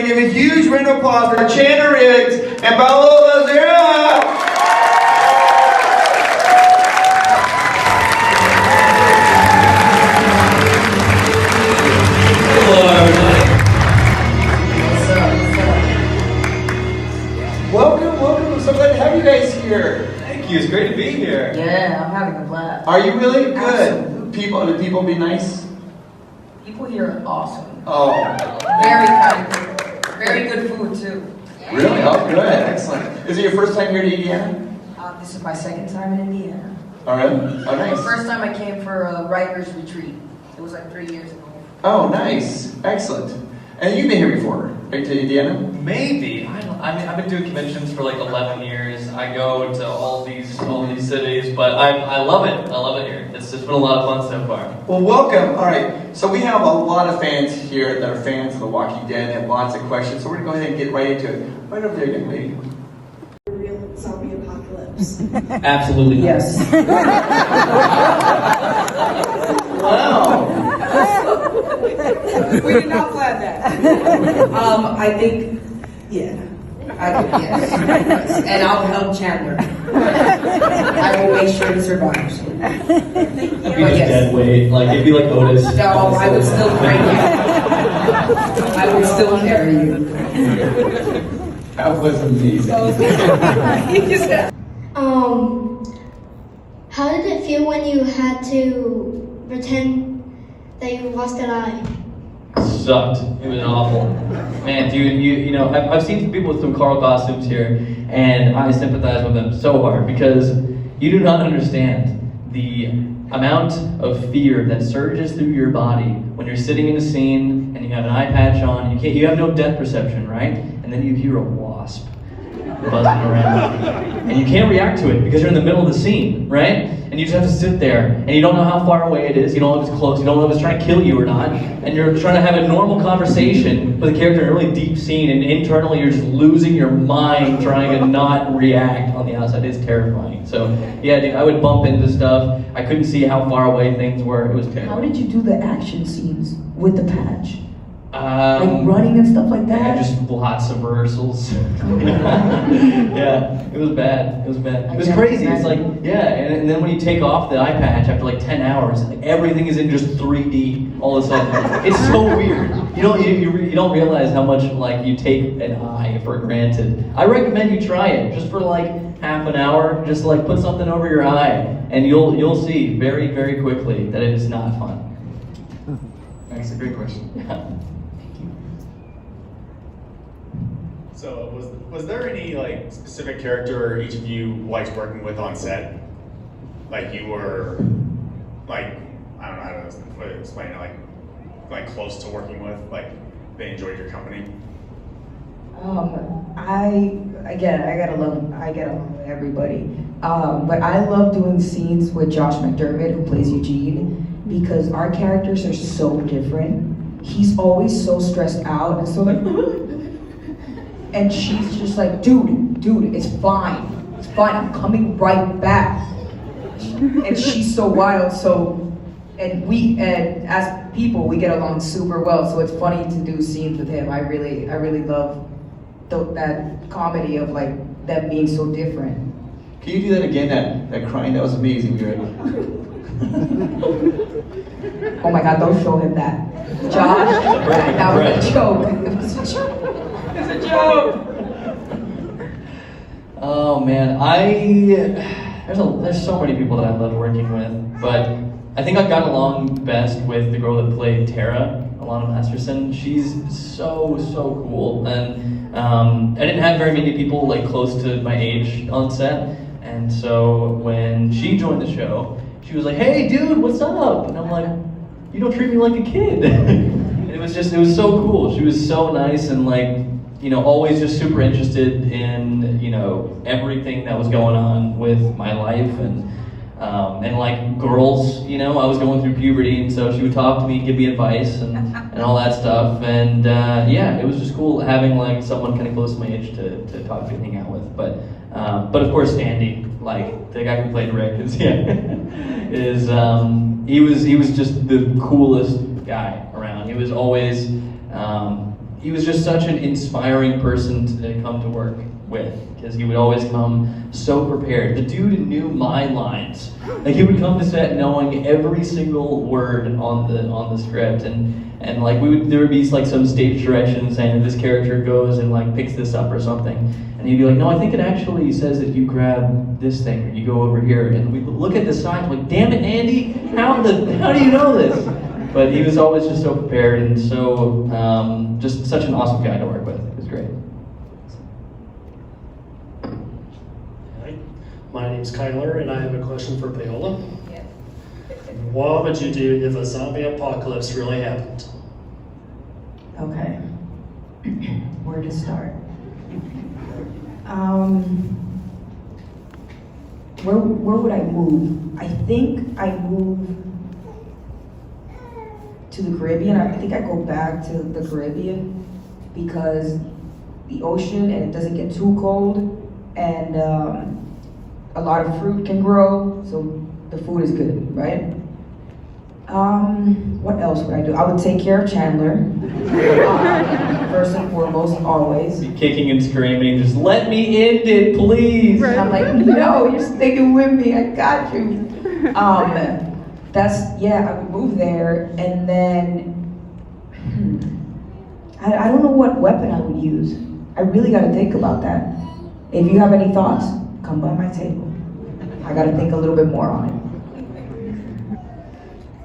everybody give a huge round of applause for Chandler and Paola Lázaro. Welcome. I'm so glad to have you guys here. Thank you. It's great to be here. Yeah, I'm having a blast. Are you really? Good. Absolutely. Do people be nice? People here are awesome. Oh. Very kind people. Very good food too. Really? Oh, good. Excellent. Is it your first time here to Indiana? This is my second time in Indiana. Oh, really? Oh, nice. The first time I came for a writer's retreat. It was like 3 years ago. Oh, nice. Excellent. And you've been here before, right, to Indiana? Maybe. I've been doing conventions for like 11 years. I go to all these cities, but I love it. I love it here. It's just been a lot of fun so far. Well, welcome. All right. So we have a lot of fans here that are fans of The Walking Dead and have lots of questions. So we're going to go ahead and get right into it. Right over there, young lady. Real zombie apocalypse. Absolutely not. Yes. Wow. We did not plan that. I think, yeah. Yes. And I'll help Chandler. I will make sure he survives. I'd be just dead weight. Like, it'd be like Otis. No, I would still carry you. I would still carry you. That was amazing. How did it feel when you had to pretend that you lost an eye? Sucked. It was awful. Man, dude, you know, I've seen some people with some Carl costumes here, and I sympathize with them so hard because you do not understand the amount of fear that surges through your body when you're sitting in a scene and you have an eye patch on. You have no depth perception, right? And then you hear a wasp buzzing around, and you can't react to it because you're in the middle of the scene, right? And you just have to sit there, and you don't know how far away it is, you don't know if it's close, you don't know if it's trying to kill you or not, and you're trying to have a normal conversation with a character in a really deep scene, and internally you're just losing your mind trying to not react on the outside. It's terrifying. So, yeah, dude, I would bump into stuff. I couldn't see how far away things were. It was terrible. How did you do the action scenes with the patch? Like Um, running and stuff like Yeah, that? just lots of rehearsals. Yeah, it was bad. It was bad. It was crazy. It's like, yeah, and then when you take off the eye patch after like 10 hours, like everything is in just 3D all of a sudden. It's so weird. You don't realize how much like you take an eye for granted. I recommend you try it just for like half an hour. Just like put something over your eye, and you'll see very, very quickly that it is not fun. That's a great question. Yeah. So was there any like specific character each of you liked working with on set? Like you were like, I don't know how to explain it, like close to working with, like they enjoyed your company? I get along with everybody. But I love doing scenes with Josh McDermott, who plays Eugene, because our characters are so different. He's always so stressed out and so like, and she's just like, dude, it's fine, I'm coming right back. And she's so wild, and as people, we get along super well, so it's funny to do scenes with him. I really love that comedy of like them being so different. Can you do that again? That crying, that was amazing. We were Oh my God, don't show him that. Josh, that was a joke. It was a joke. It's a joke. Oh man, there's so many people that I love working with, but I think I got along best with the girl that played Tara, Alana Masterson. She's so cool, and I didn't have very many people like close to my age on set, and so when she joined the show, she was like, "Hey dude, what's up?" And I'm like, "You don't treat me like a kid." And it was so cool. She was so nice and like, always just super interested in, everything that was going on with my life and like girls, I was going through puberty, and so she would talk to me, give me advice and all that stuff. And yeah, it was just cool having like someone kind of close to my age to talk to and hang out with. But of course Andy, like the guy who played Rick, he was just the coolest guy around. He was always he was just such an inspiring person to come to work with, because he would always come so prepared. The dude knew my lines. Like, he would come to set knowing every single word on the script, and like there would be like some stage direction saying this character goes and like picks this up or something, and he'd be like, no, I think it actually says that you grab this thing or you go over here, and we'd look at the signs like, damn it, Andy, how do you know this? But he was always just so prepared and so just such an awesome guy to work with. It was great. Hi, my name's Chandler, and I have a question for Paola. Yes. What would you do if a zombie apocalypse really happened? Okay. Where to start? Where would I move? I think I move to the Caribbean. I think I go back to the Caribbean because the ocean and it doesn't get too cold, and a lot of fruit can grow, so the food is good, right? What else would I do? I would take care of Chandler, first and foremost, always. Be kicking and screaming, just let me end it, please. And I'm like, no, you're sticking with me, I got you. I would move there, and then, I don't know what weapon I would use. I really gotta think about that. If you have any thoughts, come by my table. I gotta think a little bit more on it.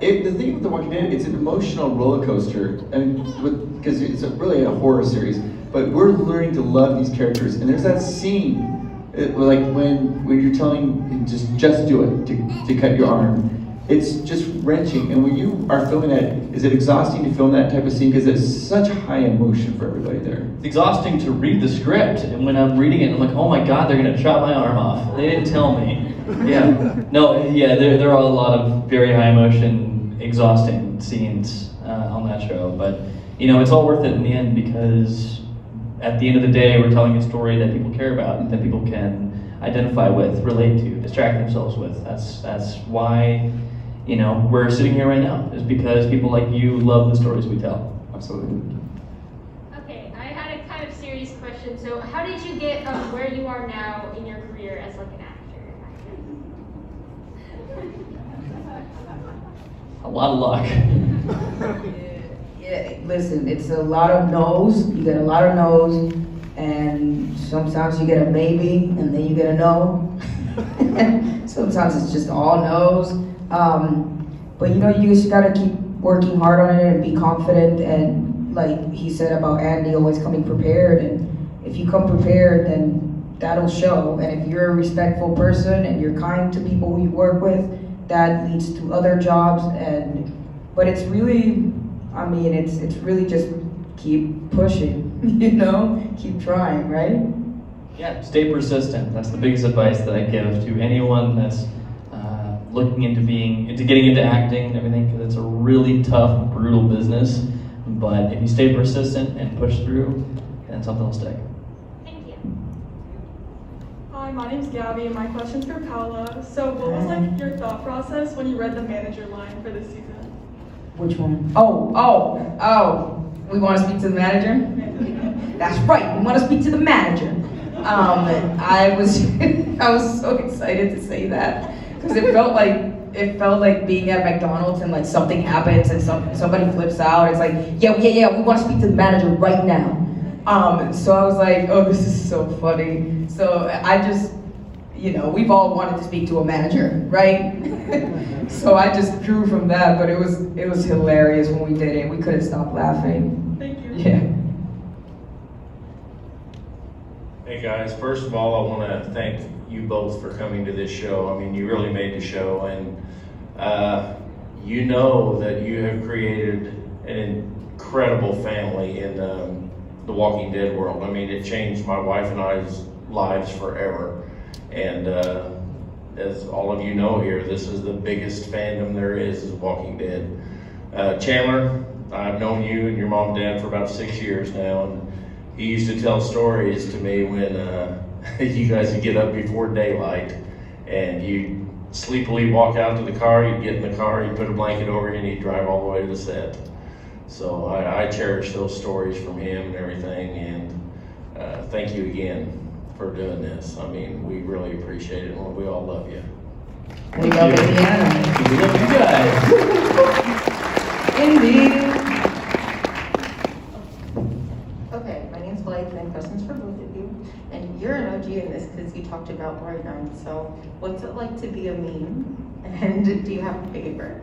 The thing with The Walking Dead, it's an emotional roller coaster, because it's really a horror series. But we're learning to love these characters, and there's that scene, like when you're telling him just do it to cut your arm. It's just wrenching, and when you are filming that, is it exhausting to film that type of scene? Because it's such high emotion for everybody there. It's exhausting to read the script, and when I'm reading it, I'm like, oh my god, they're gonna chop my arm off. They didn't tell me. There are a lot of very high emotion, exhausting scenes on that show, but it's all worth it in the end, because at the end of the day, we're telling a story that people care about, that people can identify with, relate to, distract themselves with. That's why we're sitting here right now, is because people like you love the stories we tell. Absolutely. Okay, I had a kind of serious question. So how did you get from where you are now in your career as like an actor? A lot of luck. Yeah, listen, it's a lot of no's. You get a lot of no's, and sometimes you get a maybe, and then you get a no. Sometimes it's just all no's. But you just gotta keep working hard on it and be confident. And like he said about Andy, always coming prepared. And if you come prepared, then that'll show. And if you're a respectful person and you're kind to people who you work with, that leads to other jobs. But it's really, it's really just keep pushing, keep trying, right? Yeah, stay persistent. That's the biggest advice that I give to anyone that's looking into getting into acting and everything, because it's a really tough, brutal business. But if you stay persistent and push through, then something will stick. Thank you. Hi, my name's Gabby, and my question's for Paola. So, what was your thought process when you read the manager line for this season? Which one? Oh, we want to speak to the manager? That's right, we want to speak to the manager. I was so excited to say that, because it felt like being at McDonald's and like something happens and somebody flips out. It's like, yeah, we want to speak to the manager right now. So I was like, oh, this is so funny. So I just, we've all wanted to speak to a manager, right? So I just drew from that, but it was hilarious when we did it. We couldn't stop laughing. Thank you. Yeah. Hey guys, first of all, I want to thank you both for coming to this show. You really made the show, and that you have created an incredible family in the Walking Dead world. It changed my wife and I's lives forever. And as all of you know here, this is the biggest fandom there is Walking Dead. Chandler, I've known you and your mom and dad for about 6 years now, and he used to tell stories to me when you guys would get up before daylight and you'd sleepily walk out to the car, you'd get in the car, you'd put a blanket over you, and you'd drive all the way to the set. So I cherish those stories from him and everything, and thank you again for doing this. I mean, we really appreciate it, and we all love you. We love Indiana. We love you guys. Indeed. Okay, my name's Blake, and I have questions for both of you. And you're an OG in this because you talked about Bright Line. So, what's it like to be a meme? And do you have a favorite?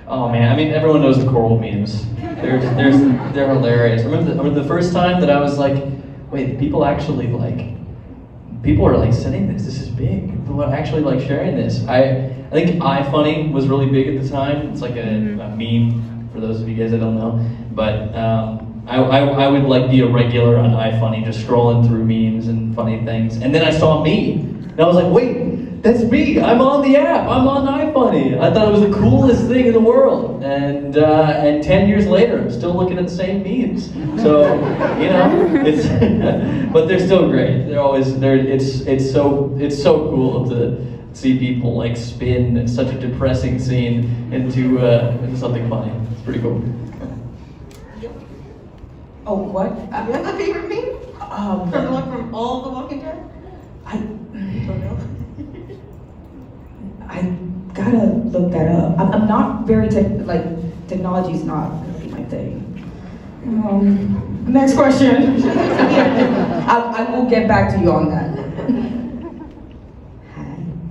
Oh man, I mean everyone knows the coral memes. They're hilarious. I remember the first time that I was like, wait, people actually people are like sending this. This is big. People are actually like sharing this. I think iFunny was really big at the time. It's like a meme for those of you guys that don't know. But I would like be a regular on iFunny, just scrolling through memes and funny things. And then I saw me, and I was like, wait, that's me. I'm on the app. I'm on iFunny. I thought it was the coolest thing in the world. And 10 years later, I'm still looking at the same memes. So, you know, it's but they're still great. They're always there. It's so cool to see people like spin such a depressing scene into something funny. It's pretty cool. Oh, what? Do you have a favorite meme? From all the Walking Dead? I don't know. I gotta look that up. I'm not very technology's not really my thing. Next question. I will get back to you on that.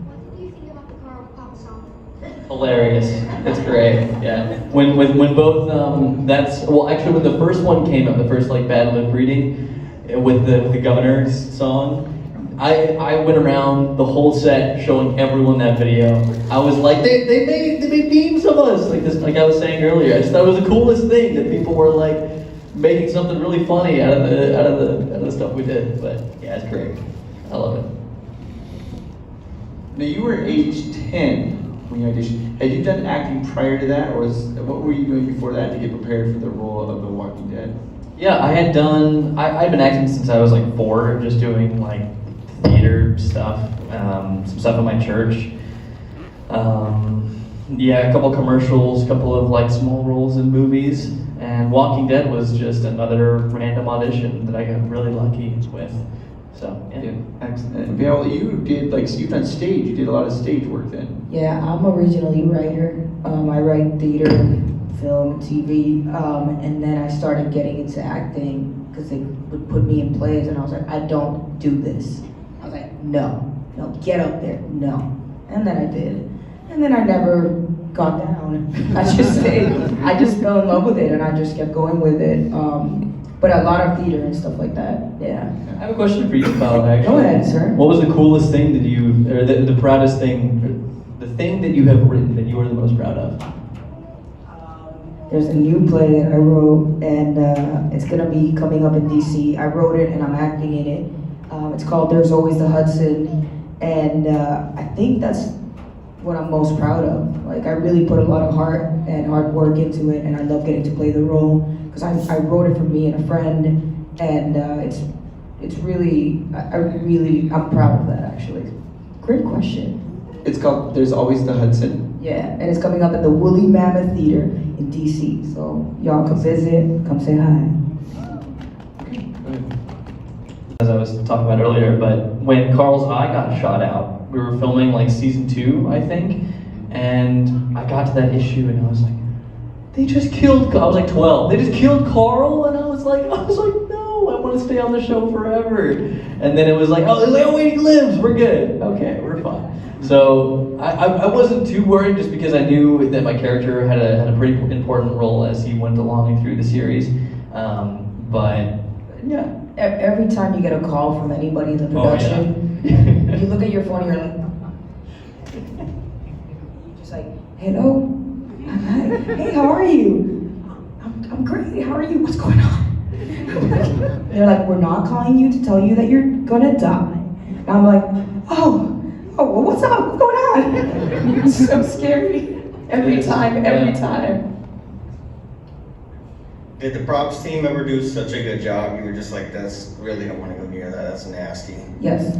What do you think about the Carl Pop song? Hilarious. It's great. Yeah. When both actually when the first one came out, the first like bad lip reading with the governor's song, I went around the whole set showing everyone that video. I was like, they made memes of us like I was saying earlier. I just thought it was the coolest thing that people were like making something really funny out of the stuff we did. But yeah, it's great. I love it. Now you were age 10 when you auditioned. Had you done acting prior to that, or what were you doing before that to get prepared for the role of The Walking Dead? Yeah, I'd been acting since I was like 4, just doing like theater stuff, some stuff at my church. Yeah, a couple commercials, a couple of like small roles in movies, and Walking Dead was just another random audition that I got really lucky with. So yeah. Excellent. And Paola, you did you've done stage. You did a lot of stage work then. Yeah, I'm originally a writer. I write theater, film, TV, and then I started getting into acting because they would put me in plays, and I was like, I don't do this. I was like, no, get up there, no. And then I did. And then I never got down. I just stayed. I just fell in love with it, and I just kept going with it. But a lot of theater and stuff like that, yeah. I have a question for you, Paola, actually. Go ahead, sir. What was the coolest thing that or the proudest thing, or the thing that you have written that you are the most proud of? There's a new play that I wrote, and it's gonna be coming up in DC. I wrote it, and I'm acting in it. It's called There's Always the Hudson, and I think that's what I'm most proud of. Like, I really put a lot of heart and hard work into it, and I love getting to play the role, because I wrote it for me and a friend, and it's really, I'm proud of that, actually. Great question. It's called There's Always the Hudson. Yeah, and it's coming up at the Woolly Mammoth Theater in DC, so y'all come visit, come say hi. As I was talking about earlier, but when Carl's eye got shot out, we were filming like season 2, I think, and I got to that issue and I was like, they just killed, I was like 12, they just killed Carl, and I was like, no, I want to stay on the show forever. And then it was like, oh wait, he lives, we're good, okay, we're fine. So I wasn't too worried, just because I knew that my character had a pretty important role as he went along through the series. But yeah. Every time you get a call from anybody in the production, you look at your phone and you're like, you're just like, hello, hi, hey, how are you? I'm great, how are you? What's going on? They're like, we're not calling you to tell you that you're gonna die. And I'm like, oh, well, what's up? What's going on? It's so scary. Every time. Did the props team ever do such a good job? You were just like, that's really, don't want to go near that. That's nasty. Yes.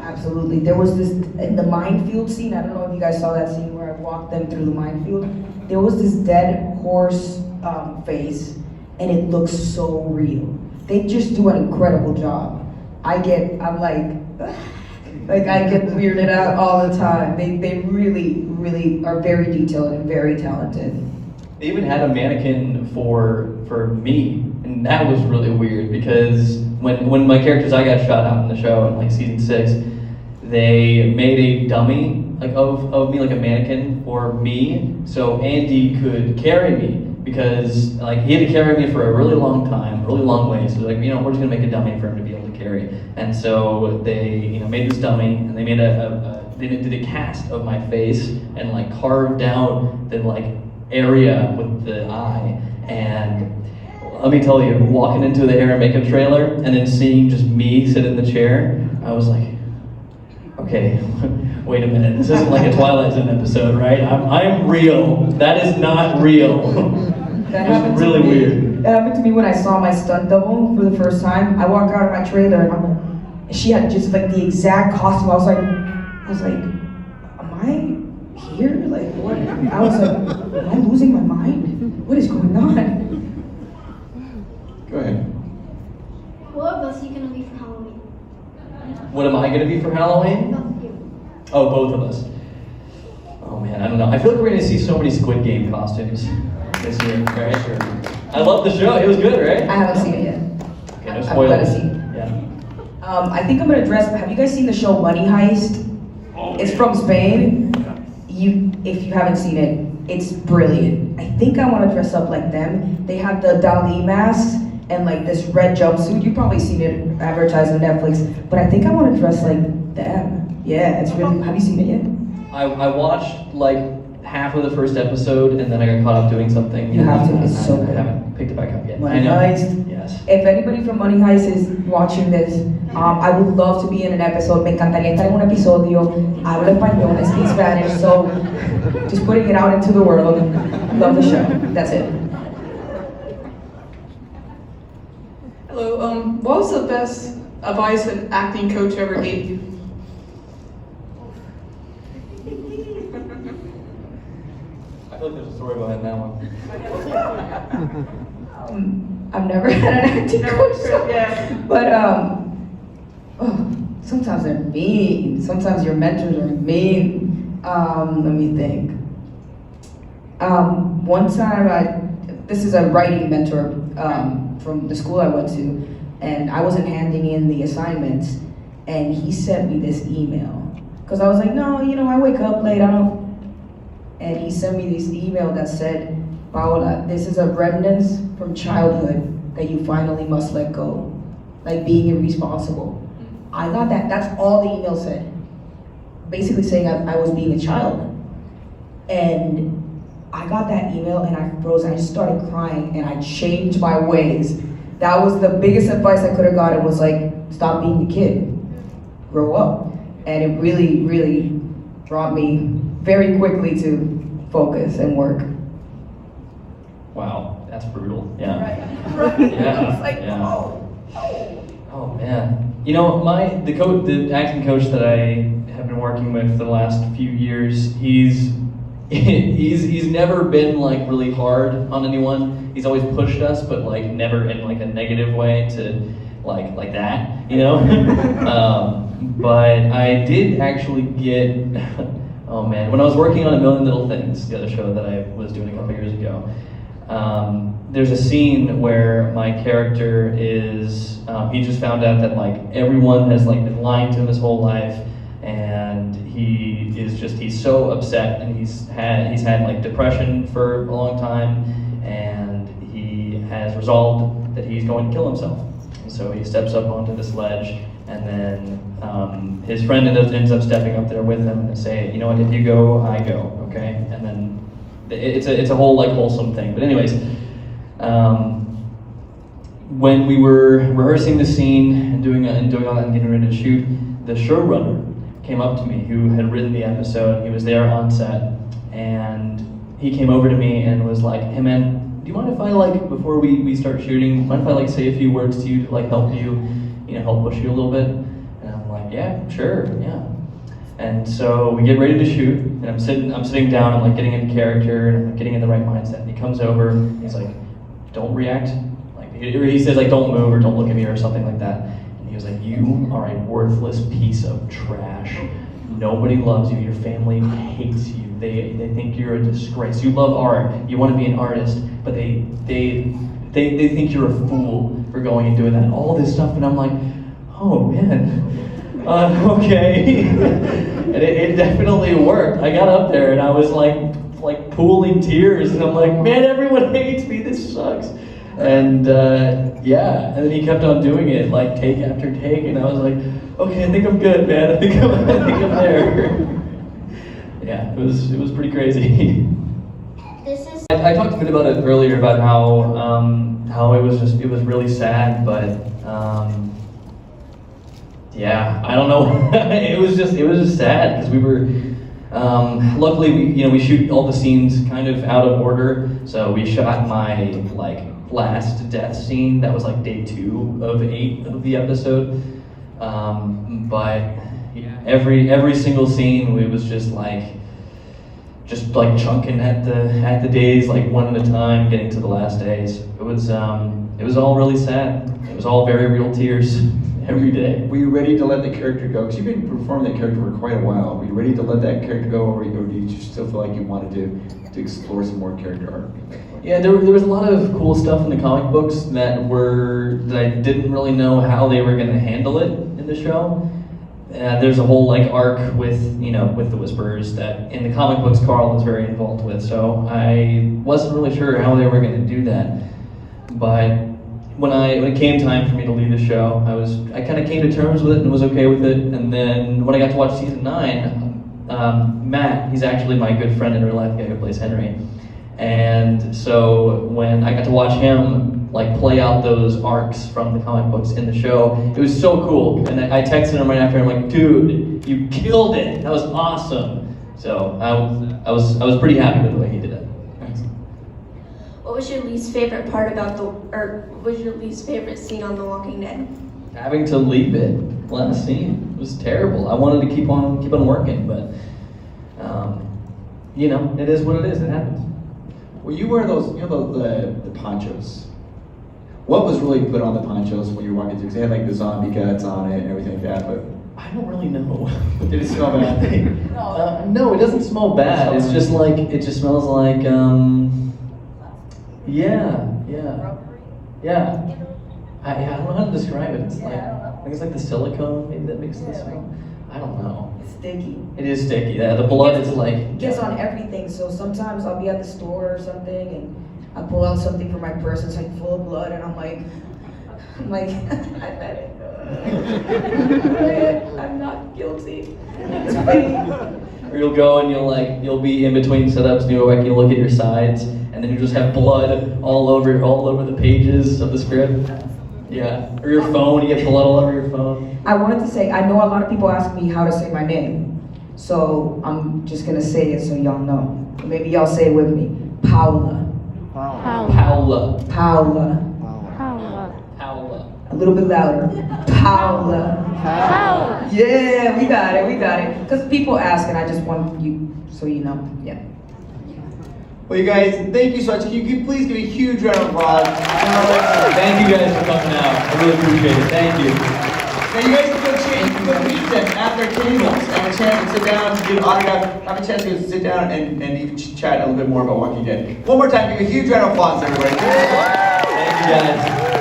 Absolutely. There was this, in the minefield scene, I don't know if you guys saw that scene where I walked them through the minefield. There was this dead horse face, and it looks so real. They just do an incredible job. I'm like I get weirded out all the time. They really, really are very detailed and very talented. They even had a mannequin for me, and that was really weird because when my characters I got shot out in the show in like season 6, they made a dummy like of me, like a mannequin for me, so Andy could carry me because like he had to carry me for a really long time, really long way. So like, we're just gonna make a dummy for him to be able to carry. And so they made this dummy, and they made they did a cast of my face and like carved out the like area with the eye. And let me tell you, walking into the hair and makeup trailer and then seeing just me sit in the chair, I was like, okay, wait a minute. This isn't like a Twilight Zone episode, right? I'm real. That is not real. That it was really weird. That happened to me when I saw my stunt double for the first time. I walked out of my trailer and she had just like the exact costume. I was like, am I here? Like what? I was like, am I losing my mind? What is going on? Go ahead. What bus are you gonna be for Halloween? What am I gonna be for Halloween? Both of you. Oh, both of us. Oh man, I don't know. I feel like we're gonna see so many Squid Game costumes this year, right? Sure. I love the show. It was good, right? I haven't seen it yet. Okay, no I'm spoilers. gonna see it. Yeah. I think I'm gonna dress. Have you guys seen the show Money Heist? It's from Spain. If you haven't seen it, it's brilliant. I think I want to dress up like them. They have the Dali masks and like this red jumpsuit. You've probably seen it advertised on Netflix. But I think I want to dress like them. Yeah, it's really. Have you seen it yet? I watched like half of the first episode and then I got caught up doing something. You have to. It's so I good. haven't picked it back up yet. Money I know. Heist. Yes. If anybody from Money Heist is watching this, I would love to be in an episode. Me encantaría estar en un episodio. Hablo español, I speak Spanish, so just putting it out into the world. Love the show. That's it. Hello. What was the best advice an acting coach ever gave you? I feel like there's a story behind that one. I've never had an acting coach, Yeah. but sometimes they're mean. Sometimes your mentors are mean. Let me think. One time, this is a writing mentor from the school I went to, and I wasn't handing in the assignments, and he sent me this email. Because I was like, no, I wake up late, I don't. And he sent me this email that said, Paola, this is a remnants from childhood that you finally must let go. Like being irresponsible. I got that, that's all the email said. Basically saying I was being a child. And I got that email and I froze, and I just started crying and I changed my ways. That was the biggest advice I could have gotten, was like, stop being a kid, grow up. And it really, really brought me very quickly to focus and work. Wow, that's brutal. Yeah. Right. Yeah. It's like, yeah. oh. Man. The acting coach that I have been working with for the last few years, he's never been like really hard on anyone. He's always pushed us, but like never in like a negative way to like that, but I did actually get, oh man, when I was working on A Million Little Things, the other show that I was doing a couple years ago, there's a scene where my character is, he just found out that like everyone has like been lying to him his whole life, and he's so upset, and he's had like depression for a long time, and he has resolved that he's going to kill himself. So he steps up onto this ledge, and then his friend ends up stepping up there with him and saying, you know what, if you go, I go, okay? And then it's a whole like wholesome thing. But anyways, when we were rehearsing the scene and doing all that and getting ready to shoot, the showrunner came up to me, who had written the episode. He was there on set, and he came over to me and was like, hey man, do you mind if I like, before we start shooting, mind if I like say a few words to you to like help you, help push you a little bit? And I'm like, yeah, sure, yeah. And so we get ready to shoot, and I'm sitting down, I'm like getting into character, and I'm like, getting in the right mindset. And he comes over, and he's like, "Don't react." Like he says like, "Don't move," or "Don't look at me," or something like that. And he was like, "You are a worthless piece of trash. Nobody loves you. Your family hates you. They think you're a disgrace. You love art. You want to be an artist, but they think you're a fool for going and doing that." And all this stuff, and I'm like, "Oh man." Okay. And it definitely worked. I got up there and I was like pooling tears, and I'm like, "Man, everyone hates me. This sucks." And yeah, and then he kept on doing it like take after take, and I was like, "Okay, I think I'm good, man. I think I'm there." Yeah, it was pretty crazy. I talked a bit about it earlier about how it was really sad, but yeah, I don't know. it was just sad because we were luckily we shoot all the scenes kind of out of order. So we shot my like last death scene. That was like day 2 of 8 of the episode. But yeah, every single scene we was just like chunking at the days, like one at a time, getting to the last days. It was all really sad. It was all very real tears every day. Were you ready to let the character go? Because you've been performing that character for quite a while. Were you ready to let that character go, or do you still feel like you wanted to explore some more character arc? Yeah, there was a lot of cool stuff in the comic books that I didn't really know how they were going to handle it in the show. There's a whole like arc with the Whisperers that in the comic books Carl is very involved with. So I wasn't really sure how they were going to do that. But when it came time for me to leave the show, I kind of came to terms with it and was okay with it. And then when I got to watch season 9, Matt, he's actually my good friend in real life, the guy who plays Henry. And so when I got to watch him like play out those arcs from the comic books in the show, it was so cool. And I texted him right after. I'm like, "Dude, you killed it! That was awesome!" So I was pretty happy with the way he did it. What was your least favorite part what was your least favorite scene on The Walking Dead? Having to leave it last scene was terrible. I wanted to keep on working, but it is what it is. It happens. Well, you wear those, the ponchos. What was really put on the ponchos when you were walking through? Because they had like the zombie guts on it and everything like that, but I don't really know. Did it smell bad? No, it doesn't smell bad. It's just like, it just smells like, yeah. I don't know how to describe it. It's like, I think it's like the silicone maybe that makes the smell. I don't know. It's sticky. It is sticky. Yeah, the blood is like. It gets on everything. So sometimes I'll be at the store or something and I pull out something from my purse. It's like full of blood, and I'm like, I bet it. I'm not guilty. It's funny. Or you'll go and you'll be in between setups and you'll look at your sides, and then you just have blood all over the pages of the script. Yeah. Or your phone, you get blood all over your phone. I wanted to say, I know a lot of people ask me how to say my name, so I'm just gonna say it so y'all know. Maybe y'all say it with me. Paola. Paola. Paola. Paola. A little bit louder. Paola. Paola. Yeah, we got it. Because people ask, and I just want you, so you know. Yeah. Well, you guys, thank you so much. Can you please give a huge round of applause? Thank you guys for coming out. I really appreciate it. Thank you. Now you guys can go meet them at their tables, have a chance to sit down, to get an autograph, have a chance to sit down and even chat a little bit more about Walking Dead. One more time, give a huge round of applause, everybody. Thank you guys.